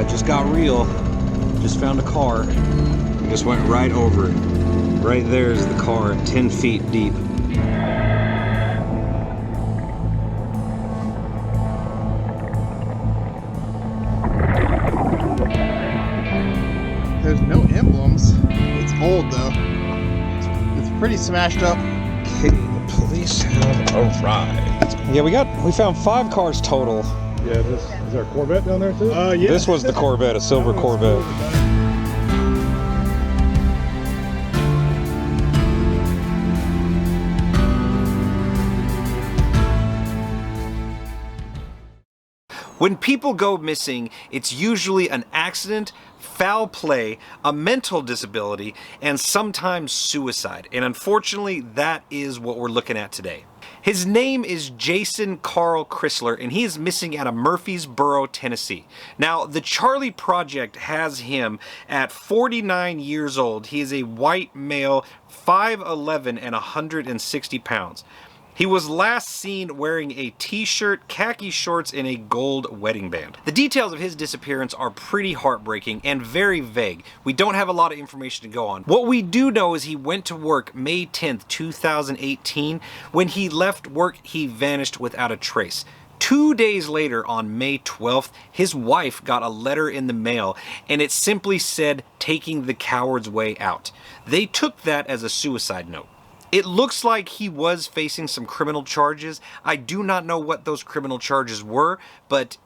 Just got real. Just found a car. Just went right over it. Right there's the car, 10 feet deep. There's no emblems. It's old though. It's pretty smashed up. Okay, the police have arrived. Yeah, we found 5 cars total. Yeah, is there a Corvette down there too? Yeah. This was the Corvette, a silver Corvette. When people go missing, it's usually an accident, foul play, a mental disability, and sometimes suicide. And unfortunately, that is what we're looking at today. His name is Jason Carl Chrysler, and he is missing out of Murfreesboro, Tennessee. Now, the Charlie Project has him at 49 years old. He is a white male, 5'11" and 160 pounds. He was last seen wearing a t-shirt, khaki shorts, and a gold wedding band. The details of his disappearance are pretty heartbreaking and very vague. We don't have a lot of information to go on. What we do know is he went to work May 10th, 2018. When he left work, he vanished without a trace. 2 days later, on May 12th, his wife got a letter in the mail, and it simply said, "Taking the coward's way out." They took that as a suicide note. It looks like he was facing some criminal charges. I do not know what those criminal charges were, but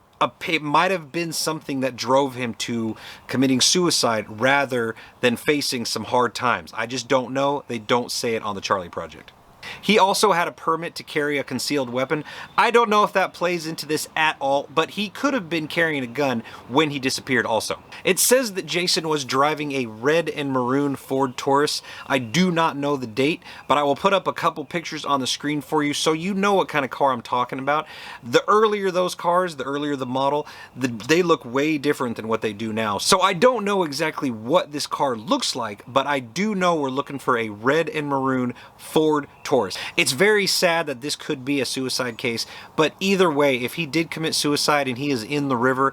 it might have been something that drove him to committing suicide rather than facing some hard times. I just don't know. They don't say it on the Charlie Project. He also had a permit to carry a concealed weapon. I don't know if that plays into this at all, but he could have been carrying a gun when he disappeared also. It says that Jason was driving a red and maroon Ford Taurus. I do not know the date, but I will put up a couple pictures on the screen for you so you know what kind of car I'm talking about. The earlier those cars, the earlier the model, they look way different than what they do now. So I don't know exactly what this car looks like, but I do know we're looking for a red and maroon Ford Taurus. It's very sad that this could be a suicide case, but either way, if he did commit suicide and he is in the river,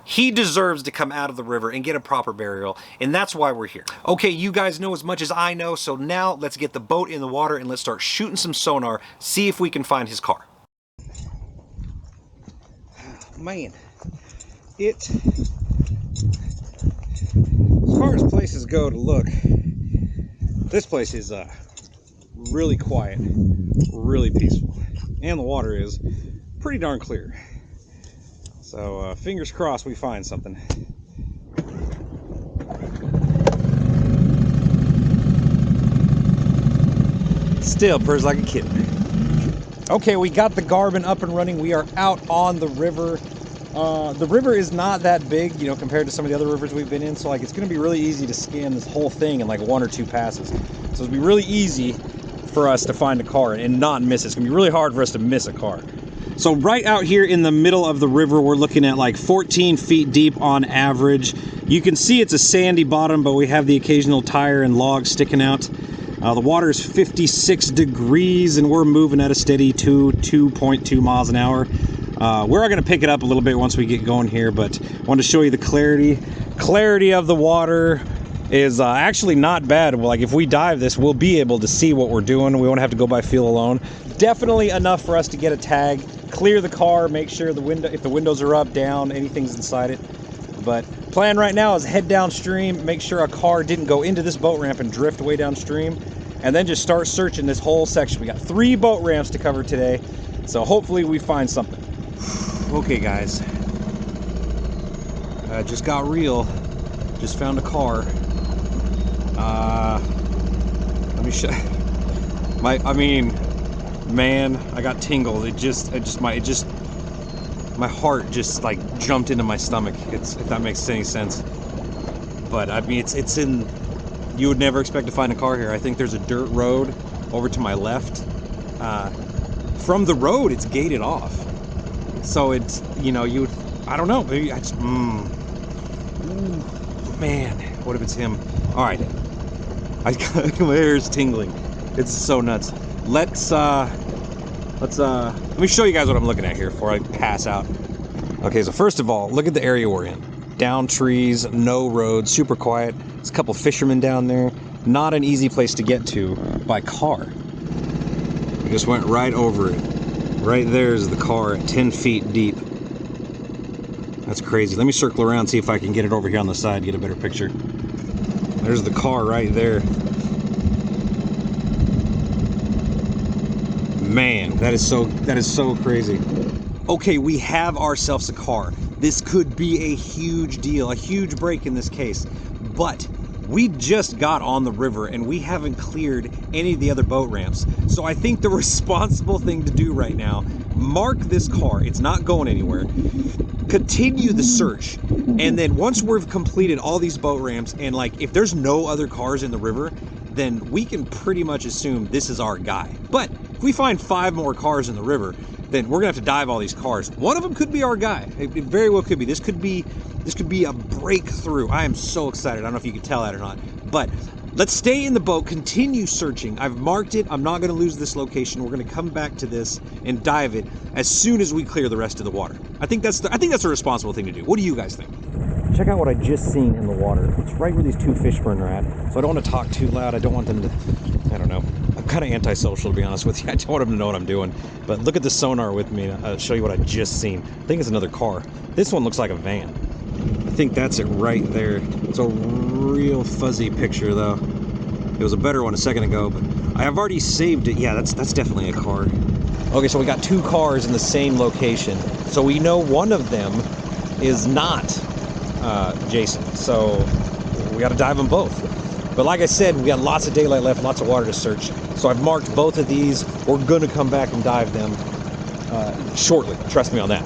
he deserves to come out of the river and get a proper burial, and that's why we're here. Okay, you guys know as much as I know, so now let's get the boat in the water and let's start shooting some sonar, see if we can find his car. Man, as far as places go to look, this place is really quiet, really peaceful, and the water is pretty darn clear. So fingers crossed we find something. Still purrs like a kitten. Okay, we got the Garmin up and running. We are out on the river. The river is not that big, you know, compared to some of the other rivers we've been in, so like it's going to be really easy to scan this whole thing in like 1 or 2 passes. So it'll be really easy for us to find a car and not miss it. It's gonna be really hard for us to miss a car. So right out here in the middle of the river, we're looking at like 14 feet deep on average. You can see it's a sandy bottom, but we have the occasional tire and log sticking out. The water is 56 degrees and we're moving at a steady 2.2 miles an hour. We're going to pick it up a little bit once we get going here, but I wanted to show you the clarity of the water is actually not bad. Like if we dive this, we'll be able to see what we're doing. We won't have to go by feel alone. Definitely enough for us to get a tag, clear the car, make sure if the windows are up, down, anything's inside it. But plan right now is head downstream, make sure a car didn't go into this boat ramp and drift way downstream, and then just start searching this whole section. We got 3 boat ramps to cover today, so hopefully we find something. Okay guys, just got real, just found a car. Let me show. Man, I got tingles. My heart just like jumped into my stomach. If that makes any sense. But I mean, it's in. You would never expect to find a car here. I think there's a dirt road over to my left. From the road, it's gated off. So it's, you know, I don't know. Maybe I just. Ooh, man, what if it's him? All right. My hair is tingling. It's so nuts. Let me show you guys what I'm looking at here before I pass out. Okay, so first of all, look at the area we're in. down trees, no roads, super quiet. There's a couple fishermen down there. Not an easy place to get to by car. We just went right over it. Right there is the car at 10 feet deep. That's crazy. Let me circle around, see if I can get it over here on the side, get a better picture. There's the car right there. Man, that is so crazy. Okay, we have ourselves a car. This could be a huge deal, a huge break in this case. But we just got on the river and we haven't cleared any of the other boat ramps. So I think the responsible thing to do right now, mark this car, it's not going anywhere, continue the search, and then once we've completed all these boat ramps and like if there's no other cars in the river, then we can pretty much assume this is our guy. But if we find 5 more cars in the river, then we're gonna have to dive all these cars. One of them could be our guy. It very well could be. This could be a breakthrough. I am so excited. I don't know if you can tell that or not. But let's stay in the boat, continue searching. I've marked it. I'm not gonna lose this location. We're gonna come back to this and dive it as soon as we clear the rest of the water. I think that's a responsible thing to do. What do you guys think? Check out what I just seen in the water. It's right where these 2 fishermen are at. So I don't want to talk too loud. I don't want them to, I don't know. I'm kind of antisocial, to be honest with you. I don't want them to know what I'm doing. But look at the sonar with me. I'll show you what I just seen. I think it's another car. This one looks like a van. I think that's it right there. It's a real fuzzy picture, though. It was a better one a second ago, but I have already saved it. Yeah, that's definitely a car. Okay, so we got 2 cars in the same location. So we know one of them is not Jason, so we got to dive them both. But like I said, we got lots of daylight left, lots of water to search. So I've marked both of these. We're gonna come back and dive them shortly. Trust me on that.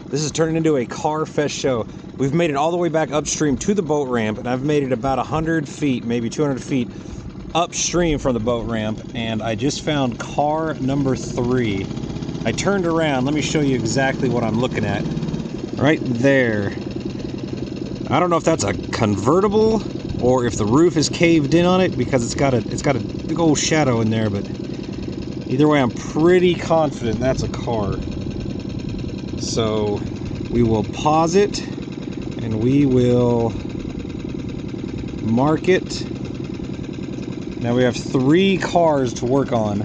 This is turning into a car fest show. We've made it all the way back upstream to the boat ramp, and I've made it about 100 feet, maybe 200 feet upstream from the boat ramp, and I just found car number 3. I turned around. Let me show you exactly what I'm looking at. Right there. I don't know if that's a convertible or if the roof is caved in on it because it's got a big old shadow in there, but either way I'm pretty confident that's a car. So we will pause it and we will mark it. Now we have 3 cars to work on.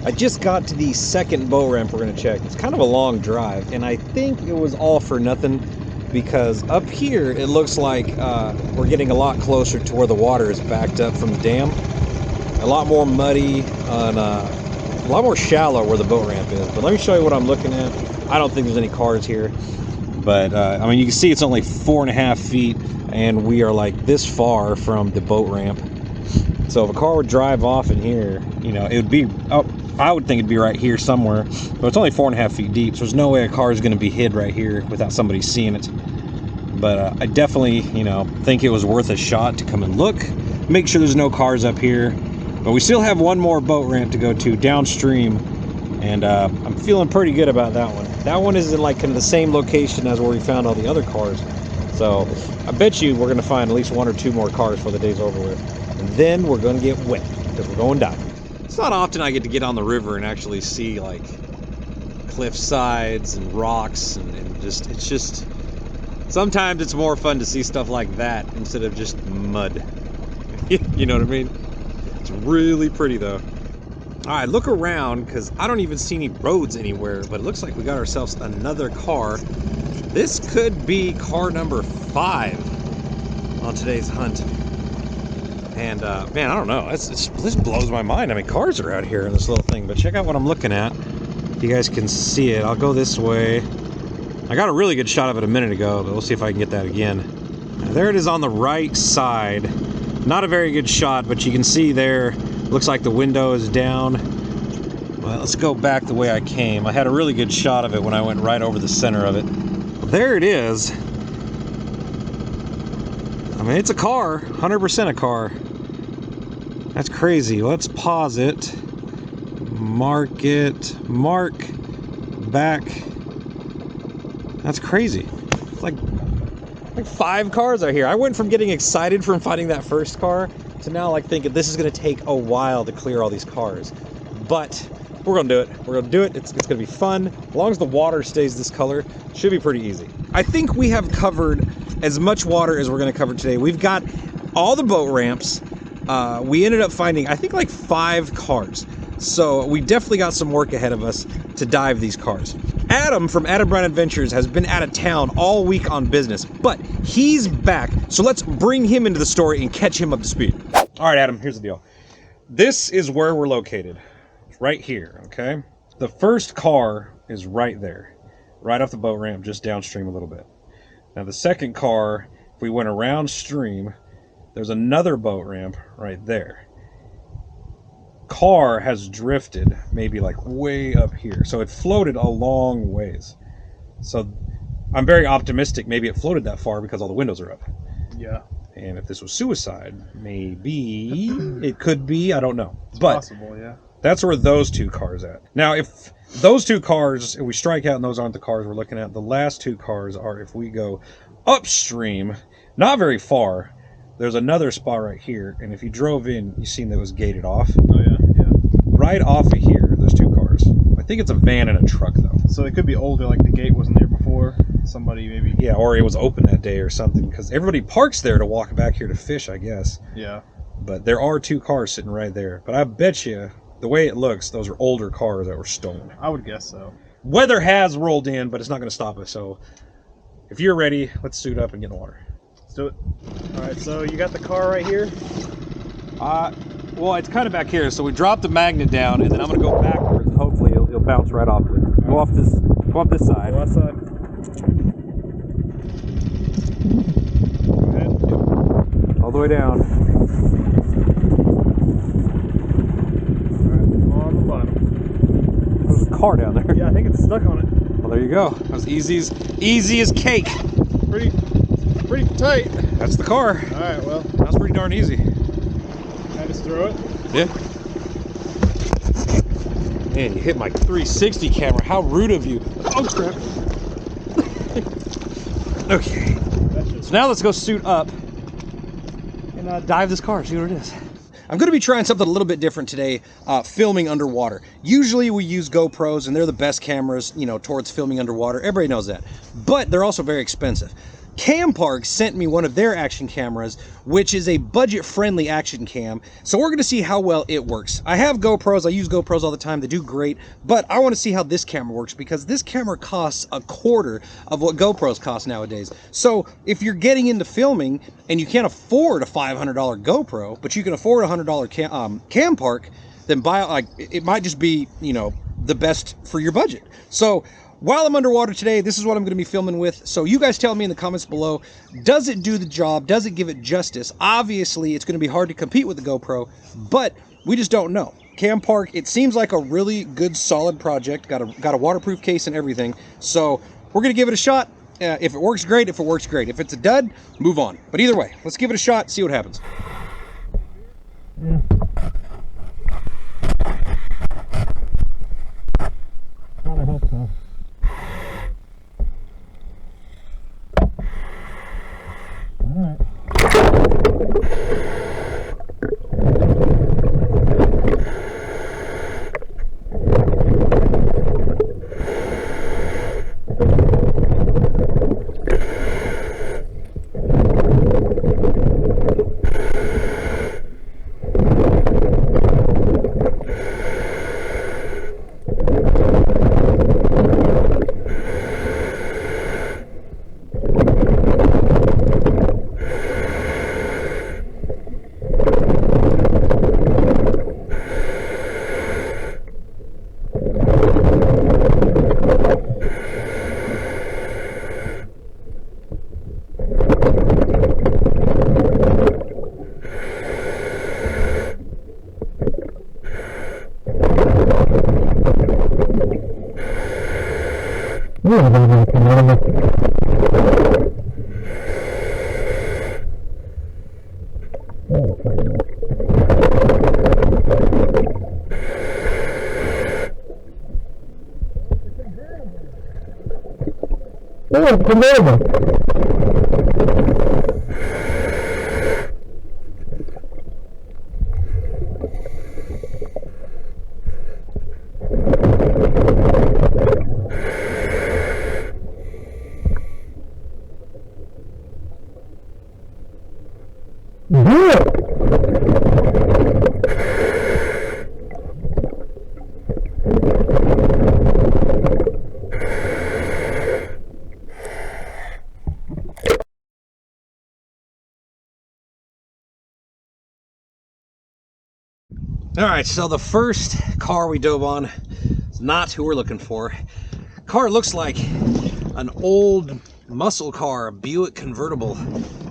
I just got to the second boat ramp we're gonna check. It's kind of a long drive and I think it was all for nothing, because up here it looks like we're getting a lot closer to where the water is backed up from the dam. A lot more muddy and a lot more shallow where the boat ramp is. But let me show you what I'm looking at. I don't think there's any cars here, but I mean, you can see it's only 4.5 feet and we are like this far from the boat ramp. So if a car would drive off in here, you know, it would be, I would think it'd be right here somewhere, but it's only 4.5 feet deep, so there's no way a car is going to be hid right here without somebody seeing it. But I definitely, you know, think it was worth a shot to come and look, make sure there's no cars up here. But we still have one more boat ramp to go to downstream, and I'm feeling pretty good about that one. That one is in like kind of the same location as where we found all the other cars. So I bet you we're going to find at least 1 or 2 more cars before the day's over with. And then we're going to get wet because we're going diving. It's not often I get on the river and actually see like cliff sides and rocks and it's just sometimes it's more fun to see stuff like that instead of just mud. You know what I mean? It's really pretty though. All right, look around because I don't even see any roads anywhere, but it looks like we got ourselves another car. This could be car number 5 on today's hunt. And man, I don't know, this blows my mind. I mean, cars are out here in this little thing, but check out what I'm looking at. You guys can see it. I'll go this way. I got a really good shot of it a minute ago, but we'll see if I can get that again. Now, there it is on the right side. Not a very good shot, but you can see there, looks like the window is down. Well, let's go back the way I came. I had a really good shot of it when I went right over the center of it. There it is. I mean, it's a car, 100% a car. That's crazy. Let's pause it. Mark it. Mark. Back. That's crazy. It's like 5 cars are here. I went from getting excited from finding that first car to now like thinking this is going to take a while to clear all these cars. But we're gonna do it. We're gonna do it. It's gonna be fun. As long as the water stays this color, should be pretty easy. I think we have covered as much water as we're gonna cover today. We've got all the boat ramps. We ended up finding, I think, like 5 cars. So we definitely got some work ahead of us to dive these cars. Adam from Adam Brown Adventures has been out of town all week on business, but he's back. So let's bring him into the story and catch him up to speed. All right, Adam, here's the deal. This is where we're located. Right here, okay? The first car is right there, right off the boat ramp, just downstream a little bit. Now the second car, if we went around stream, there's another boat ramp right there. Car has drifted maybe like way up here, so it floated a long ways. So I'm very optimistic maybe it floated that far because all the windows are up. Yeah. And if this was suicide, maybe it could be, I don't know. It's but possible, yeah. That's where those 2 cars at. Now, if those 2 cars, if we strike out and those aren't the cars we're looking at, the last 2 cars are if we go upstream, not very far, there's another spot right here, and if you drove in, you seen that it was gated off. Oh, yeah, yeah. Right off of here, there's 2 cars. I think it's a van and a truck, though. So it could be older, like the gate wasn't there before. Somebody maybe... Yeah, or it was open that day or something, because everybody parks there to walk back here to fish, I guess. Yeah. But there are 2 cars sitting right there. But I bet you, the way it looks, those are older cars that were stolen. I would guess so. Weather has rolled in, but it's not going to stop us. So if you're ready, let's suit up and get in the water. Let's do it. All right, so you got the car right here. Well, it's kind of back here. So we drop the magnet down, and then I'm going to go backwards, and hopefully it'll bounce right off of it. Go off this side. Left side. Go ahead. All the way down. On the bottom. There's a car down there. Yeah, I think it's stuck on it. Well, there you go. That was easy as cake. Pretty tight. That's the car. All right, well, That's pretty darn easy. I just throw it. Yeah. Man, you hit my 360 camera. How rude of you. Oh, crap. Okay. So now let's go suit up and dive this car, see what it is. I'm going to be trying something a little bit different today, filming underwater. Usually we use GoPros, and they're the best cameras, you know, towards filming underwater. Everybody knows that. But they're also very expensive. Cam Park sent me one of their action cameras, which is a budget-friendly action cam. So we're going to see how well it works. I have GoPros. I use GoPros all the time. They do great. But I want to see how this camera works, because this camera costs a quarter of what GoPros cost nowadays. So if you're getting into filming and you can't afford a $500 GoPro, but you can afford a $100 Cam Park, then buy, like, it might just be, you know, the best for your budget. So while I'm underwater today, this is what I'm going to be filming with. So you guys tell me in the comments below, does it do the job? Does it give it justice? Obviously, it's going to be hard to compete with the GoPro, but we just don't know. Cam Park, it seems like a really good, solid project. Got a waterproof case and everything. So we're going to give it a shot. If it works, great. If it works, great. If it's a dud, move on. But either way, let's give it a shot, see what happens. I hope so. Alright. Oh, come over. All right, so the first car we dove on is not who we're looking for. Car looks like an old muscle car, a Buick convertible.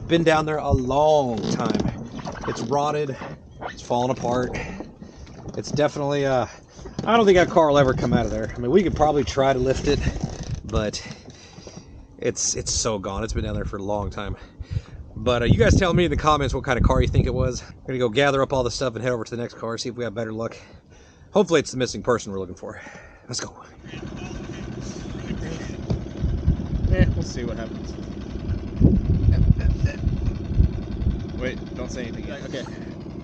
Been down there a long time. It's rotted, it's falling apart. It's definitely, I don't think that car will ever come out of there. I mean, we could probably try to lift it, but it's so gone. It's been down there for a long time. But you guys tell me in the comments what kind of car you think it was. I'm gonna go gather up all the stuff and head over to the next car, see if we have better luck. Hopefully it's the missing person we're looking for. Let's go. Yeah, we'll see what happens. Wait, don't say anything yet. Okay.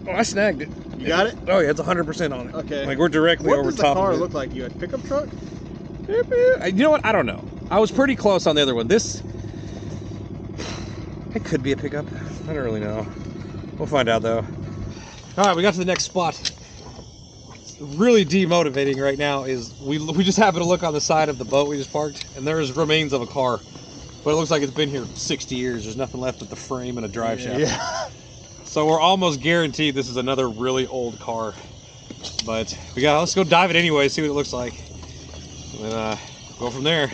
Oh, I snagged it. You got it? Oh yeah, it's 100% on it. Okay. Like we're directly over top of it. What does the car look like? You had a pickup truck? You know what? I don't know. I was pretty close on the other one. This, it could be a pickup. I don't really know. We'll find out though. All right, we got to the next spot. What's really demotivating right now is we just happened to look on the side of the boat we just parked, and there's remains of a car, but it looks like it's been here 60 years. There's nothing left but the frame and a drive shaft. Yeah. So we're almost guaranteed this is another really old car, but let's go dive it anyway, see what it looks like, and then go from there.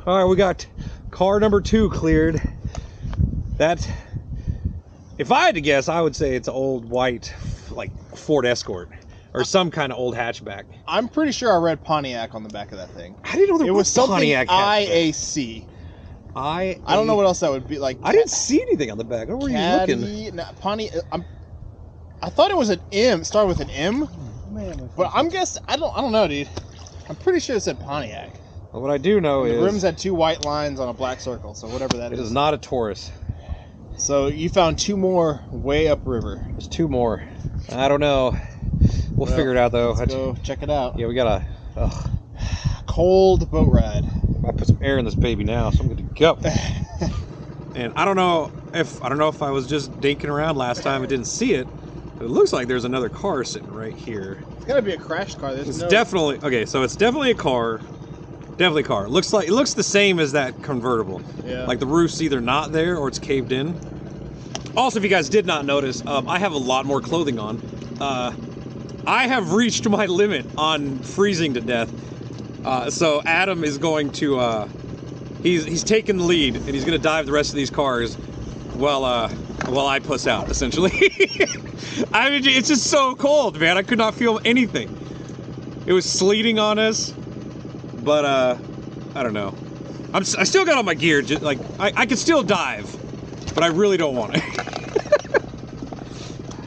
All right, we got car number 2 cleared. That, if I had to guess, I would say it's an old white, like Ford Escort or some kind of old hatchback. I'm pretty sure I read Pontiac on the back of that thing. I didn't know there was something Pontiac hatchback. IAC. I don't know what else that would be like. I didn't see anything on the back. Where were you looking? I thought it was an M. It started with an M. Man, but I'm guessing. I don't know, dude. I'm pretty sure it said Pontiac. Well, what I do know is the rims had 2 white lines on a black circle. So whatever that is. It is not a Taurus. So you found 2 more way upriver. There's 2 more. I don't know. We'll figure it out though. Let's go check it out. Yeah, we got a cold boat ride. I put some air in this baby now, so I'm good to go. And I don't know if I was just dinking around last time and didn't see it, but it looks like there's another car sitting right here. It's gotta be a crash car. It's definitely okay. So it's definitely a car. Definitely a car. It looks the same as that convertible. Yeah. Like the roof's either not there or it's caved in. Also, if you guys did not notice, I have a lot more clothing on. I have reached my limit on freezing to death. So Adam is going to, he's taking the lead and he's going to dive the rest of these cars while I puss out, essentially. I mean, it's just so cold, man. I could not feel anything. It was sleeting on us, but I don't know. I still got all my gear. Just, like I could still dive, but I really don't want to.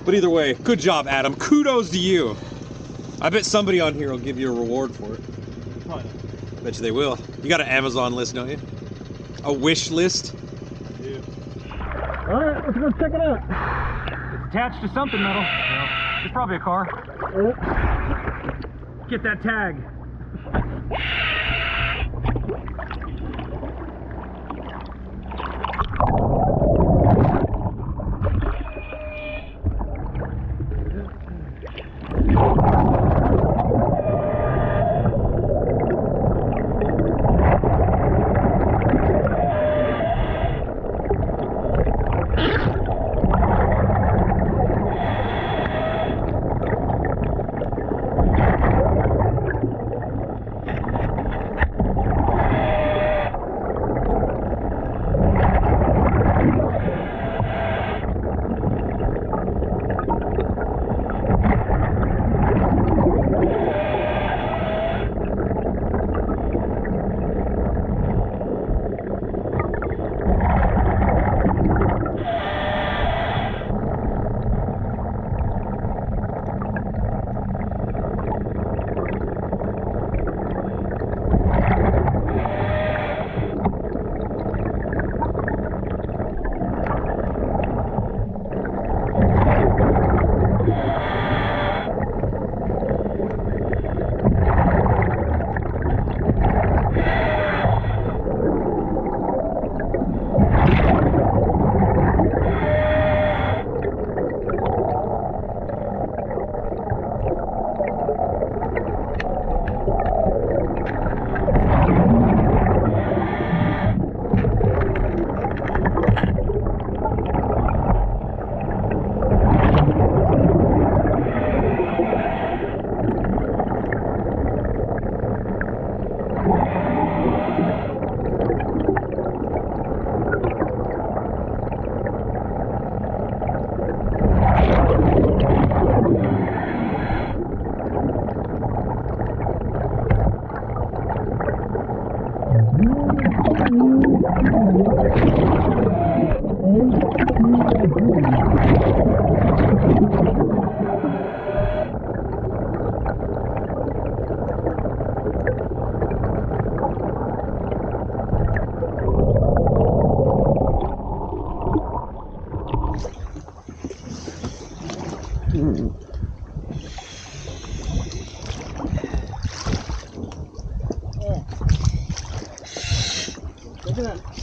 But either way, good job, Adam. Kudos to you. I bet somebody on here will give you a reward for it. Probably not. Bet you they will. You got an Amazon list, don't you? A wish list? Dude. Alright, let's go check it out. It's attached to something metal. No, it's probably a car. Get that tag. Look at that.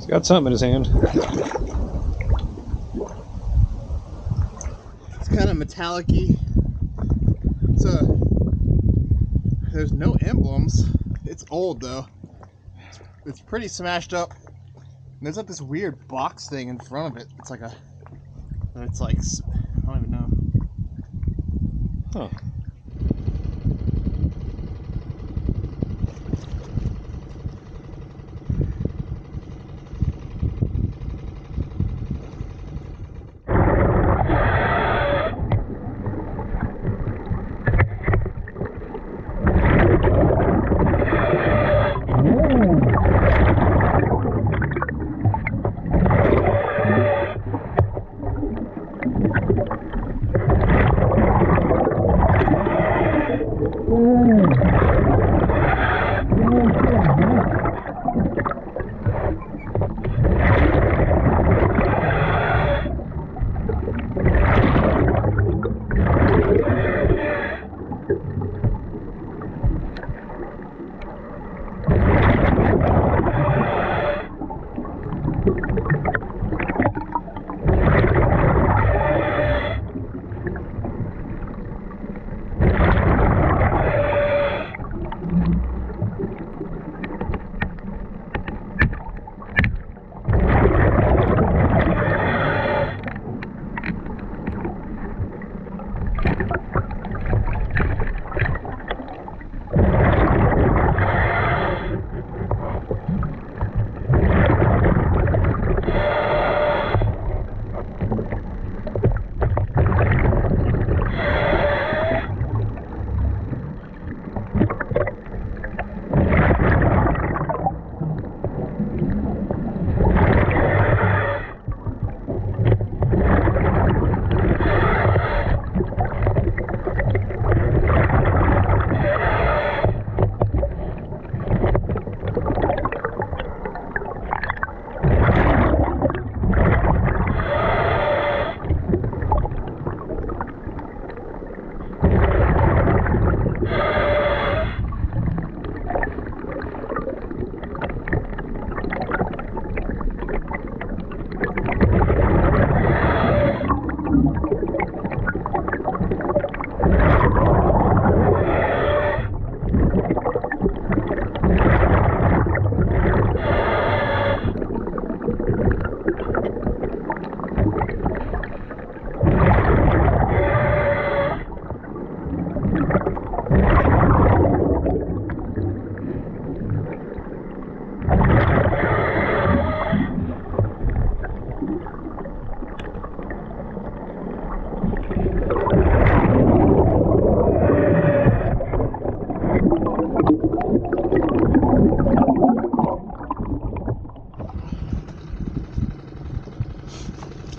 He's got something in his hand. It's kind of metallic-y. There's no emblems. It's old though. It's pretty smashed up. And there's like this weird box thing in front of it. It's like I don't even know. Huh.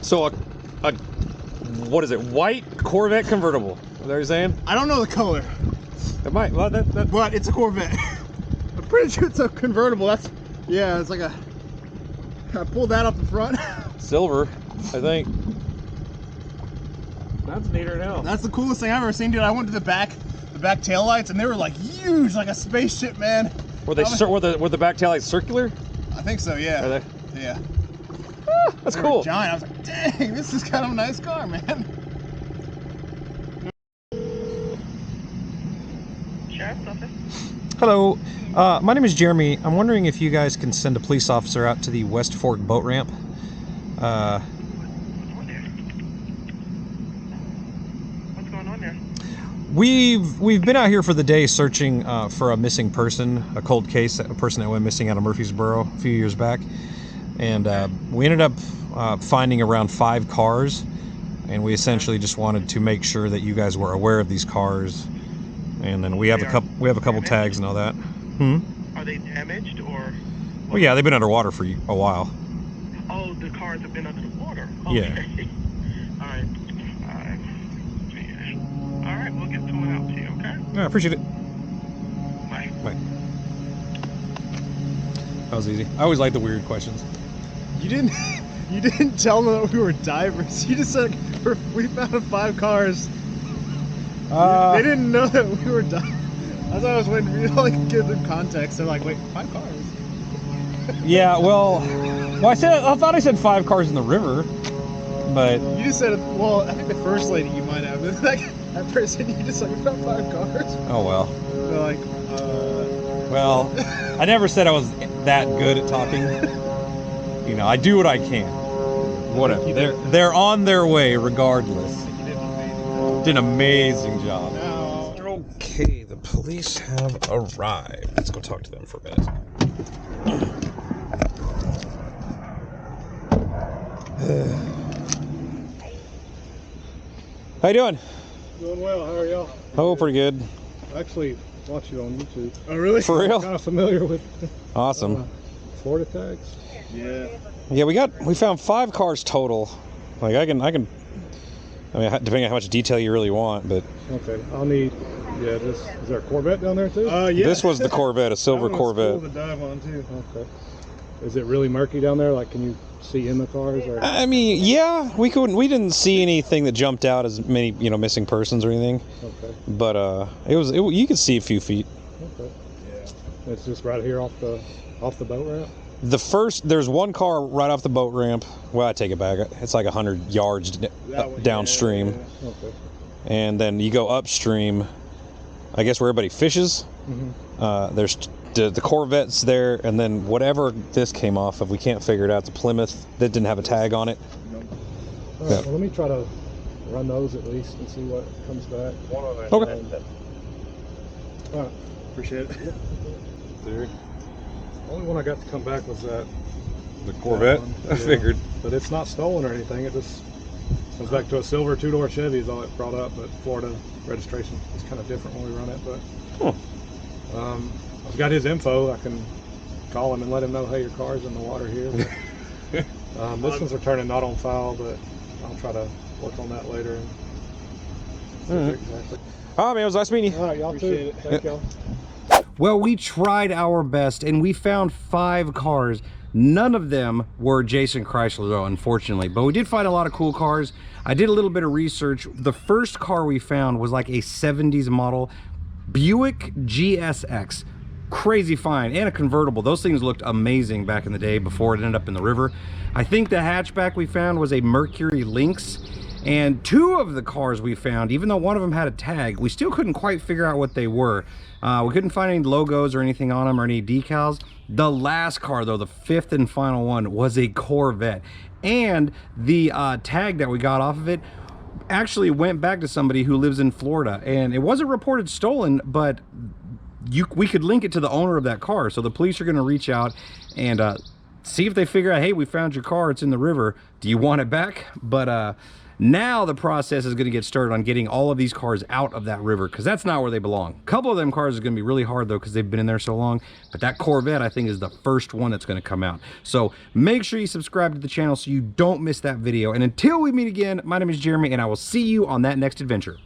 So a what is it? White Corvette convertible. Is that what you're saying? I don't know the color, It might. Well, but it's a Corvette. I'm pretty sure it's a convertible. It's like I pulled that up the front. silver, I think. That's neater than hell. That's the coolest thing I've ever seen, dude. I went to the back tail lights, and they were like huge, like a spaceship, man. Were the back tail lights circular? I think so, yeah. Are they? Yeah. That's They were cool. giant. I was like, dang, this is kind of a nice car, man. Sheriff's office. Hello, my name is Jeremy. I'm wondering if you guys can send a police officer out to the West Fork boat ramp. What's going on there? We've been out here for the day searching for a missing person, a cold case, a person that went missing out of Murfreesboro a few years back, and we ended up finding around 5 cars, and we essentially just wanted to make sure that you guys were aware of these cars, and then we have a couple tags and all that. Are they damaged or? Well, yeah, they've been underwater for a while. Oh, the cars have been under the water. Yeah. Okay. All right. All right, we'll get someone out to you. Okay. I appreciate it. Bye. Bye. That was easy. I always like the weird questions. You didn't tell them that we were divers. You just said we found 5 cars. They didn't know that we were divers. That's why I was waiting for you to like give them context. They're like, wait, 5 cars? Yeah, well, Well, I thought I said 5 cars in the river, but You just said, well, I think the first lady you might have. Like, that person, you just like, we found 5 cars. oh well. They're like, Well, I never said I was that good at talking. You know, I do what I can. Whatever. They're on their way regardless. Did an amazing job. no. Okay, the police have arrived. Let's go talk to them for a minute. How you doing? Doing well. How are y'all? Oh, pretty good. I actually watch you on YouTube. Oh, really? For real? Kind of familiar with Awesome. Florida tags. Yeah. Yeah, we found 5 cars total. Like I mean, depending on how much detail you really want, but Okay, I'll need. Yeah, is there a Corvette down there too? Yeah. this was the Corvette, a silver That one's Corvette. cool to dive on, too. Okay. Is it really murky down there? Like, can you see in the cars? Or? I mean, yeah, we didn't see anything that jumped out as many, missing persons or anything. Okay. But you could see a few feet. Okay. Yeah. It's just right here off the boat ramp. There's one car right off the boat ramp. Well, I take it back. It's like 100 yards downstream. Yeah. Okay. And then you go upstream, I guess where everybody fishes. Mm-hmm. There's the Corvette's there, and then whatever this came off of, we can't figure it out. The Plymouth that didn't have a tag on it. All right, well, let me try to run those at least and see what comes back. Okay. All right. Appreciate it. The only one I got to come back was that. The Corvette? One. I figured. But it's not stolen or anything. It just comes back to a silver 2-door Chevy is all it brought up. But Florida registration is kind of different when we run it. But I've got his info. I can call him and let him know, hey, your car's in the water here. But, this one's returning not on file, but I'll try to work on that later. And exactly. Oh, man, it was nice meeting you. All right, y'all too. Thank y'all. Well, we tried our best and we found 5 cars. None of them were Jason Chrysler though, unfortunately, but we did find a lot of cool cars. I did a little bit of research. The first car we found was like a 70s model Buick GSX. Crazy find, and a convertible. Those things looked amazing back in the day before it ended up in the river. I think the hatchback we found was a Mercury Lynx. And 2 of the cars we found, even though one of them had a tag, we still couldn't quite figure out what they were. We couldn't find any logos or anything on them or any decals. The last car though, the 5th and final one, was a Corvette. And the tag that we got off of it actually went back to somebody who lives in Florida. And it wasn't reported stolen, but we could link it to the owner of that car. So the police are gonna reach out and see if they figure out, hey, we found your car, it's in the river. Do you want it back? But now the process is going to get started on getting all of these cars out of that river, because that's not where they belong. A couple of them cars is going to be really hard though, because they've been in there so long, but that Corvette I think is the first one that's going to come out. So make sure you subscribe to the channel so you don't miss that video. And until we meet again, my name is Jeremy and I will see you on that next adventure.